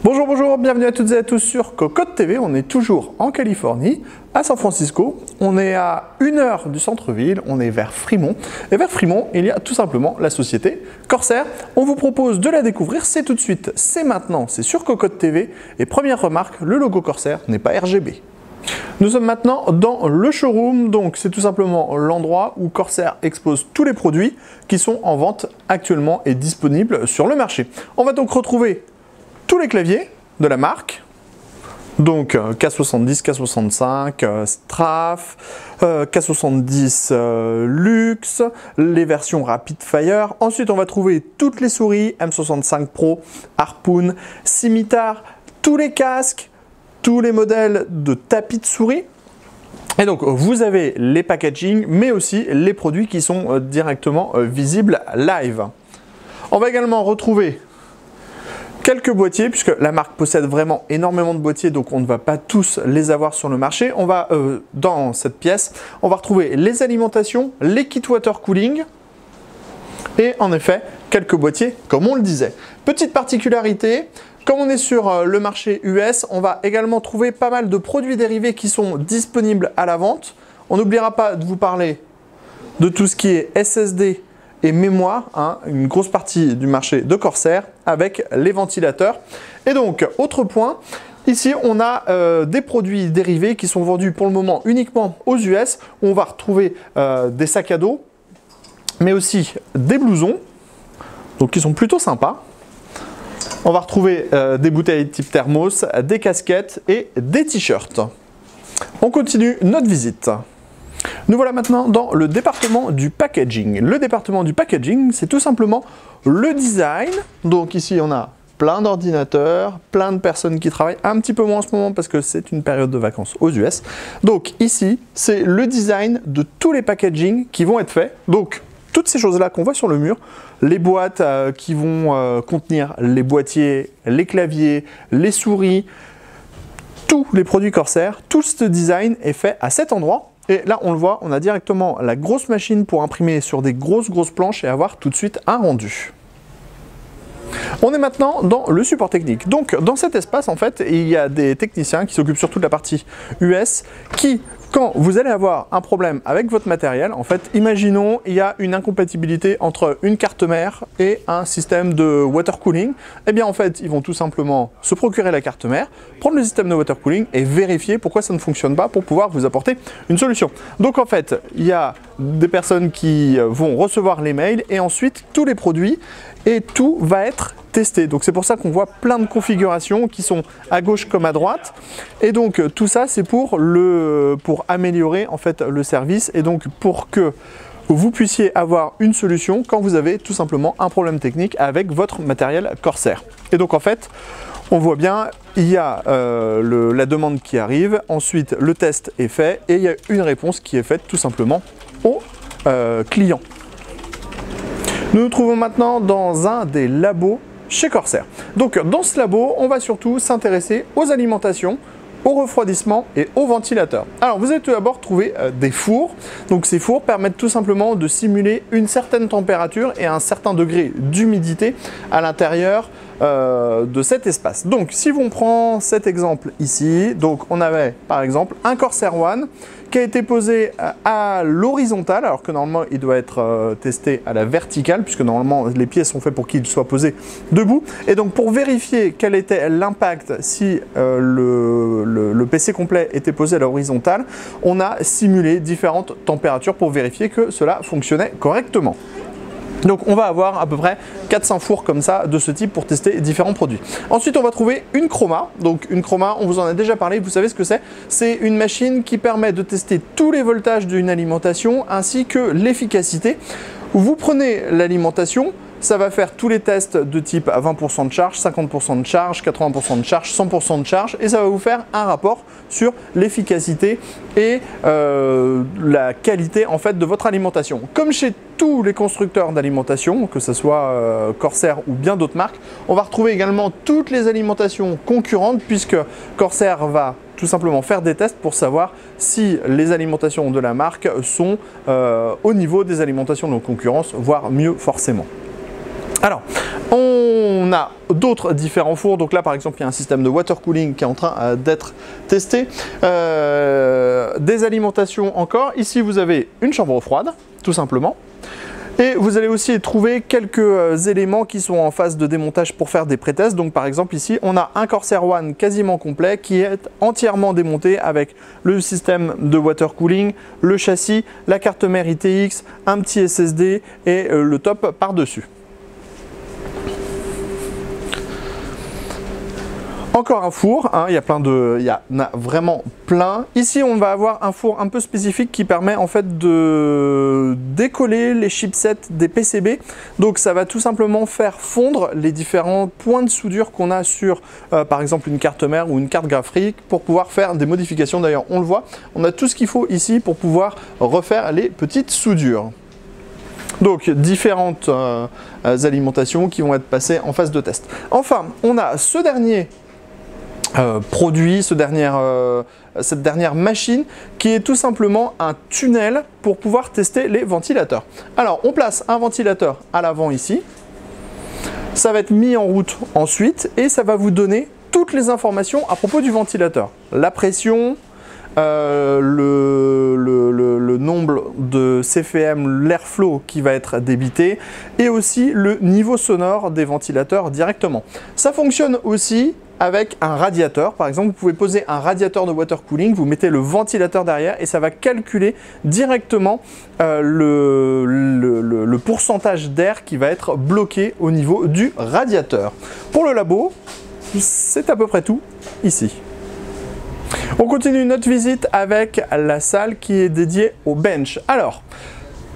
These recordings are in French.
Bonjour, bonjour, bienvenue à toutes et à tous sur Cocotte TV. On est toujours en Californie, à San Francisco. On est à 1 heure du centre-ville, on est vers Fremont. Et vers Fremont, il y a tout simplement la société Corsair. On vous propose de la découvrir, c'est tout de suite, c'est maintenant, c'est sur Cocotte TV. Et première remarque, le logo Corsair n'est pas RGB. Nous sommes maintenant dans le showroom, donc c'est tout simplement l'endroit où Corsair expose tous les produits qui sont en vente actuellement et disponibles sur le marché. On va donc retrouver tous les claviers de la marque, donc K70, K65, Straf, K70 Luxe, les versions Rapid Fire. Ensuite, on va trouver toutes les souris M65 Pro, Harpoon, Scimitar, tous les casques, tous les modèles de tapis de souris. Et donc, vous avez les packaging, mais aussi les produits qui sont directement visibles live. On va également retrouver quelques boîtiers, puisque la marque possède vraiment énormément de boîtiers, donc on ne va pas tous les avoir sur le marché. On va, dans cette pièce, on va retrouver les alimentations, les kits water cooling, et en effet, quelques boîtiers, comme on le disait. Petite particularité, comme on est sur le marché US, on va également trouver pas mal de produits dérivés qui sont disponibles à la vente. On n'oubliera pas de vous parler de tout ce qui est SSD et mémoire, hein, une grosse partie du marché de Corsair avec les ventilateurs. Et donc, autre point, ici on a des produits dérivés qui sont vendus pour le moment uniquement aux US. On va retrouver des sacs à dos, mais aussi des blousons, donc qui sont plutôt sympas. On va retrouver des bouteilles type thermos, des casquettes et des t-shirts. On continue notre visite. Nous voilà maintenant dans le département du packaging. Le département du packaging, c'est tout simplement le design. Donc ici, on a plein d'ordinateurs, plein de personnes qui travaillent, un petit peu moins en ce moment parce que c'est une période de vacances aux US. Donc ici, c'est le design de tous les packaging qui vont être faits. Donc, toutes ces choses-là qu'on voit sur le mur, les boîtes qui vont contenir les boîtiers, les claviers, les souris, tous les produits Corsair, tout ce design est fait à cet endroit. Et là, on le voit, on a directement la grosse machine pour imprimer sur des grosses planches et avoir tout de suite un rendu. On est maintenant dans le support technique. Donc, dans cet espace, en fait, il y a des techniciens qui s'occupent surtout de la partie US qui, quand vous allez avoir un problème avec votre matériel, en fait, imaginons il y a une incompatibilité entre une carte mère et un système de water cooling, eh bien en fait, ils vont tout simplement se procurer la carte mère, prendre le système de water cooling et vérifier pourquoi ça ne fonctionne pas pour pouvoir vous apporter une solution. Donc en fait, il y a des personnes qui vont recevoir les mails et ensuite tous les produits et tout va être testé. Donc c'est pour ça qu'on voit plein de configurations qui sont à gauche comme à droite. Et donc tout ça c'est pour améliorer en fait le service et donc pour que vous puissiez avoir une solution quand vous avez tout simplement un problème technique avec votre matériel Corsair. Et donc en fait, on voit bien, il y a la demande qui arrive, ensuite le test est fait et il y a une réponse qui est faite tout simplement au client. Nous nous trouvons maintenant dans un des labos chez Corsair. Donc dans ce labo, on va surtout s'intéresser aux alimentations, au refroidissement et aux ventilateurs. Alors vous allez tout d'abord trouver des fours. Donc ces fours permettent tout simplement de simuler une certaine température et un certain degré d'humidité à l'intérieur de cet espace. Donc si on prend cet exemple ici, donc on avait par exemple un Corsair One qui a été posé à l'horizontale, alors que normalement il doit être testé à la verticale, puisque normalement les pieds sont faits pour qu'il soit posé debout. Et donc pour vérifier quel était l'impact si le PC complet était posé à l'horizontale, on a simulé différentes températures pour vérifier que cela fonctionnait correctement. Donc on va avoir à peu près 400 fours comme ça de ce type pour tester différents produits. Ensuite on va trouver une Chroma. Donc une Chroma, on vous en a déjà parlé, vous savez ce que c'est. C'est une machine qui permet de tester tous les voltages d'une alimentation ainsi que l'efficacité. Vous prenez l'alimentation, ça va faire tous les tests de type à 20% de charge, 50% de charge, 80% de charge, 100% de charge et ça va vous faire un rapport sur l'efficacité et la qualité en fait de votre alimentation. Comme chez tous les constructeurs d'alimentation, que ce soit Corsair ou bien d'autres marques, on va retrouver également toutes les alimentations concurrentes puisque Corsair va tout simplement faire des tests pour savoir si les alimentations de la marque sont au niveau des alimentations de nos concurrents, voire mieux forcément. Alors, on a d'autres différents fours. Donc là, par exemple, il y a un système de water cooling qui est en train d'être testé. Des alimentations encore. Ici, vous avez une chambre froide, tout simplement. Et vous allez aussi trouver quelques éléments qui sont en phase de démontage pour faire des pré-tests. Donc par exemple ici, on a un Corsair One quasiment complet qui est entièrement démonté avec le système de water cooling, le châssis, la carte mère ITX, un petit SSD et le top par-dessus. Encore un four, hein, il y en a vraiment plein. Ici, on va avoir un four un peu spécifique qui permet en fait de décoller les chipsets des PCB. Donc, ça va tout simplement faire fondre les différents points de soudure qu'on a sur, par exemple, une carte mère ou une carte graphique pour pouvoir faire des modifications. D'ailleurs, on le voit, on a tout ce qu'il faut ici pour pouvoir refaire les petites soudures. Donc, différentes alimentations qui vont être passées en phase de test. Enfin, on a ce dernier produit, cette dernière machine qui est tout simplement un tunnel pour pouvoir tester les ventilateurs. Alors on place un ventilateur à l'avant ici, ça va être mis en route ensuite et ça va vous donner toutes les informations à propos du ventilateur. La pression, le nombre de CFM, l'airflow qui va être débité et aussi le niveau sonore des ventilateurs directement. Ça fonctionne aussi avec un radiateur. Par exemple, vous pouvez poser un radiateur de water cooling, vous mettez le ventilateur derrière et ça va calculer directement le pourcentage d'air qui va être bloqué au niveau du radiateur. Pour le labo, c'est à peu près tout ici. On continue notre visite avec la salle qui est dédiée au bench. Alors,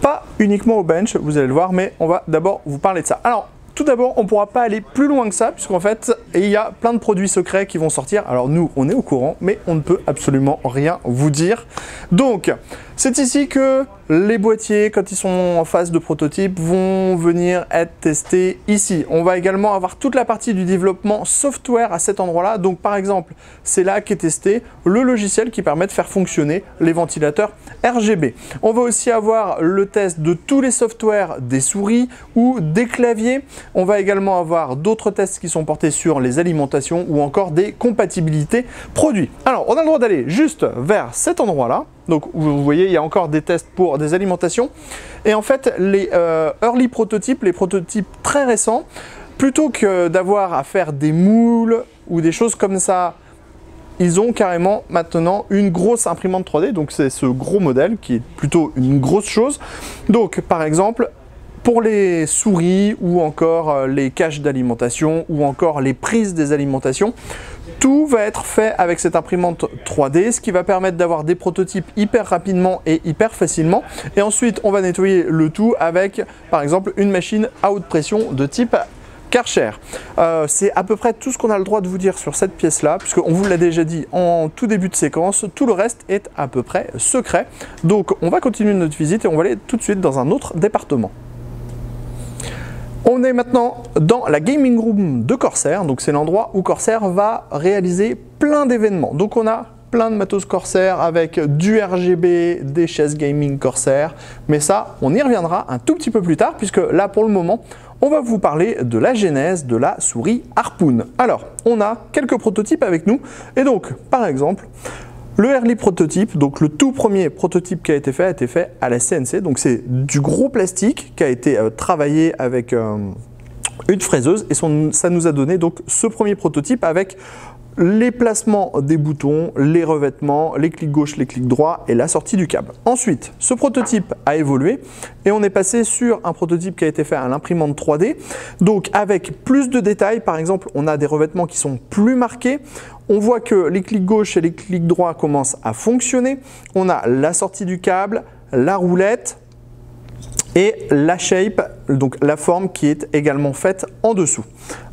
pas uniquement au bench, vous allez le voir, mais on va d'abord vous parler de ça. Alors, tout d'abord, on ne pourra pas aller plus loin que ça, puisqu'en fait, il y a plein de produits secrets qui vont sortir. Alors nous, on est au courant, mais on ne peut absolument rien vous dire. Donc, c'est ici que les boîtiers, quand ils sont en phase de prototype, vont venir être testés ici. On va également avoir toute la partie du développement software à cet endroit-là. Donc par exemple, c'est là qu'est testé le logiciel qui permet de faire fonctionner les ventilateurs RGB. On va aussi avoir le test de tous les softwares des souris ou des claviers. On va également avoir d'autres tests qui sont portés sur les alimentations ou encore des compatibilités produits. Alors, on a le droit d'aller juste vers cet endroit-là. Donc, vous voyez, il y a encore des tests pour des alimentations. Et en fait, les early prototypes, les prototypes très récents, plutôt que d'avoir à faire des moules ou des choses comme ça, ils ont carrément maintenant une grosse imprimante 3D. Donc, c'est ce gros modèle qui est plutôt une grosse chose. Donc, par exemple, pour les souris ou encore les caches d'alimentation ou encore les prises des alimentations, tout va être fait avec cette imprimante 3D, ce qui va permettre d'avoir des prototypes hyper rapidement et hyper facilement. Et ensuite, on va nettoyer le tout avec, par exemple, une machine à haute pression de type Karcher. C'est à peu près tout ce qu'on a le droit de vous dire sur cette pièce-là, puisqu'on vous l'a déjà dit en tout début de séquence, tout le reste est à peu près secret. Donc, on va continuer notre visite et on va aller tout de suite dans un autre département. On est maintenant dans la gaming room de Corsair, donc c'est l'endroit où Corsair va réaliser plein d'événements. Donc on a plein de matos Corsair avec du RGB, des chaises gaming Corsair, mais ça, on y reviendra un tout petit peu plus tard, puisque là pour le moment, on va vous parler de la genèse de la souris Harpoon. Alors, on a quelques prototypes avec nous, et donc, par exemple, le early prototype, donc le tout premier prototype qui a été fait à la CNC. Donc c'est du gros plastique qui a été travaillé avec une fraiseuse et ça nous a donné donc ce premier prototype avec les placements des boutons, les revêtements, les clics gauche, les clics droit et la sortie du câble. Ensuite, ce prototype a évolué et on est passé sur un prototype qui a été fait à l'imprimante 3D. Donc avec plus de détails, par exemple, on a des revêtements qui sont plus marqués. On voit que les clics gauche et les clics droit commencent à fonctionner. On a la sortie du câble, la roulette et la shape, donc la forme qui est également faite en dessous.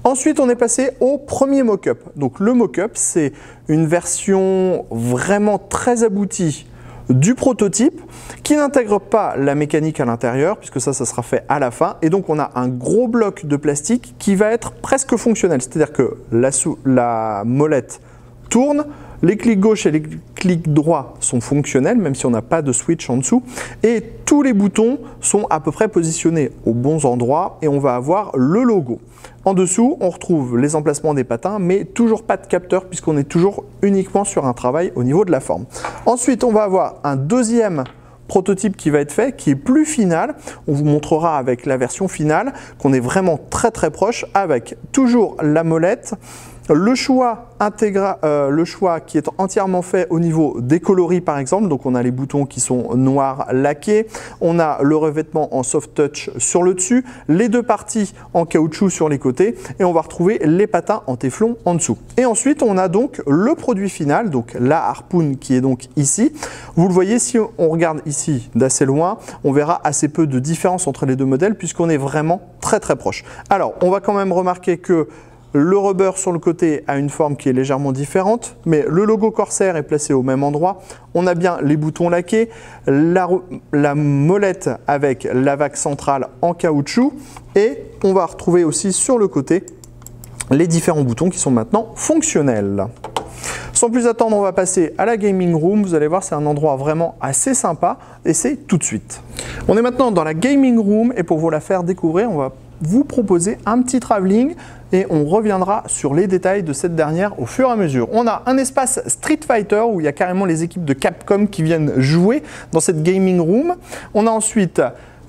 Ensuite, on est passé au premier mock-up. Donc le mock-up, c'est une version vraiment très aboutie du prototype qui n'intègre pas la mécanique à l'intérieur, puisque ça sera fait à la fin. Et donc on a un gros bloc de plastique qui va être presque fonctionnel, c'est-à-dire que la molette tourne, Les clics gauche et les clics droit sont fonctionnels, même si on n'a pas de switch en dessous. Et tous les boutons sont à peu près positionnés aux bons endroits et on va avoir le logo. En dessous, on retrouve les emplacements des patins, mais toujours pas de capteur puisqu'on est toujours uniquement sur un travail au niveau de la forme. Ensuite, on va avoir un deuxième prototype qui va être fait, qui est plus final. On vous montrera avec la version finale qu'on est vraiment très proche, avec toujours la molette, le choix qui est entièrement fait au niveau des coloris par exemple, donc on a les boutons qui sont noirs laqués, on a le revêtement en soft touch sur le dessus, les deux parties en caoutchouc sur les côtés et on va retrouver les patins en téflon en dessous. Et ensuite on a donc le produit final, donc la Harpoon qui est donc ici. Vous le voyez, si on regarde ici d'assez loin, on verra assez peu de différence entre les deux modèles puisqu'on est vraiment très proche. Alors on va quand même remarquer que le rubber sur le côté a une forme qui est légèrement différente, mais le logo Corsair est placé au même endroit. On a bien les boutons laqués, la molette avec la vague centrale en caoutchouc et on va retrouver aussi sur le côté les différents boutons qui sont maintenant fonctionnels. Sans plus attendre, on va passer à la gaming room. Vous allez voir, c'est un endroit vraiment assez sympa et c'est tout de suite. On est maintenant dans la gaming room et pour vous la faire découvrir, on va vous proposer un petit travelling et on reviendra sur les détails de cette dernière au fur et à mesure. On a un espace Street Fighter où il y a carrément les équipes de Capcom qui viennent jouer dans cette gaming room. On a ensuite,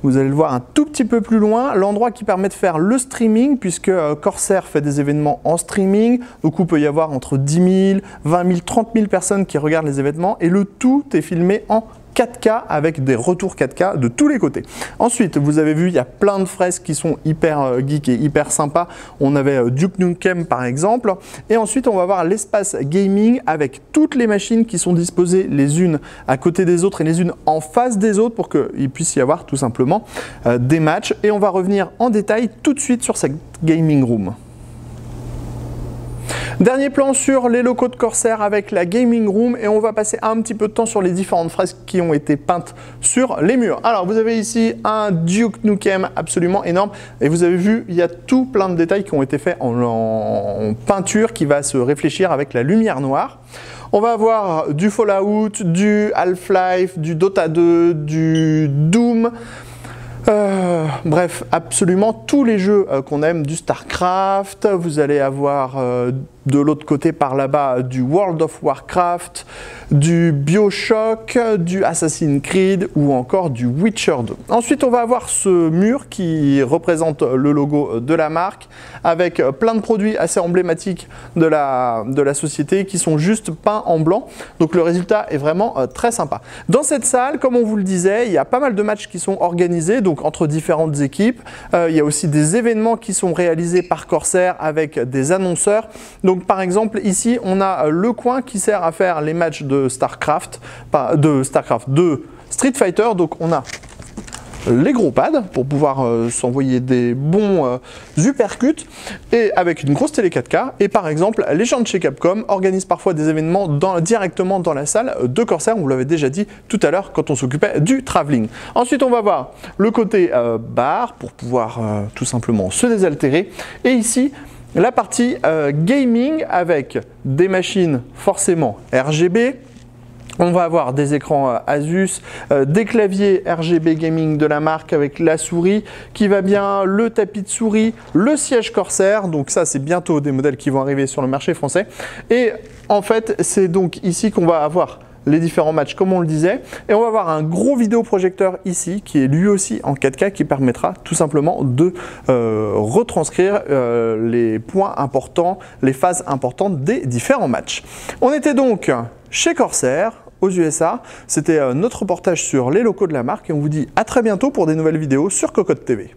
vous allez le voir un tout petit peu plus loin, l'endroit qui permet de faire le streaming puisque Corsair fait des événements en streaming. Donc il peut y avoir entre 10 000, 20 000, 30 000 personnes qui regardent les événements et le tout est filmé en 4K avec des retours 4K de tous les côtés. Ensuite, vous avez vu, il y a plein de fresques qui sont hyper geek et hyper sympas. On avait Duke Nukem par exemple. Et ensuite, on va voir l'espace gaming avec toutes les machines qui sont disposées les unes à côté des autres et les unes en face des autres pour qu'il puisse y avoir tout simplement des matchs. Et on va revenir en détail tout de suite sur cette gaming room. Dernier plan sur les locaux de Corsair avec la gaming room et on va passer un petit peu de temps sur les différentes fresques qui ont été peintes sur les murs. Alors vous avez ici un Duke Nukem absolument énorme et vous avez vu il y a tout plein de détails qui ont été faits en peinture qui va se réfléchir avec la lumière noire. On va avoir du Fallout, du Half-Life, du Dota 2, du Doom. Bref, absolument tous les jeux qu'on aime, du StarCraft, vous allez avoir de l'autre côté par là-bas du World of Warcraft, du BioShock, du Assassin's Creed ou encore du Witcher 2. Ensuite, on va avoir ce mur qui représente le logo de la marque avec plein de produits assez emblématiques de la société qui sont juste peints en blanc. Donc le résultat est vraiment très sympa. Dans cette salle, comme on vous le disait, il y a pas mal de matchs qui sont organisés donc entre différentes équipes. Il y a aussi des événements qui sont réalisés par Corsair avec des annonceurs. Donc par exemple, ici, on a le coin qui sert à faire les matchs de Street Fighter. Donc on a les gros pads pour pouvoir s'envoyer des bons uppercuts et avec une grosse télé 4K. Et par exemple, les gens de chez Capcom organisent parfois des événements directement dans la salle de Corsair. On vous l'avait déjà dit tout à l'heure quand on s'occupait du travelling. Ensuite, on va voir le côté bar pour pouvoir tout simplement se désaltérer. Et ici, la partie gaming avec des machines forcément RGB. On va avoir des écrans Asus, des claviers RGB gaming de la marque avec la souris qui va bien, le tapis de souris, le siège Corsair. Donc ça, c'est bientôt des modèles qui vont arriver sur le marché français. Et en fait, c'est donc ici qu'on va avoir les différents matchs comme on le disait et on va avoir un gros vidéoprojecteur ici qui est lui aussi en 4K qui permettra tout simplement de retranscrire les points importants, les phases importantes des différents matchs. On était donc chez Corsair aux USA, c'était notre reportage sur les locaux de la marque et on vous dit à très bientôt pour des nouvelles vidéos sur Cocotte TV.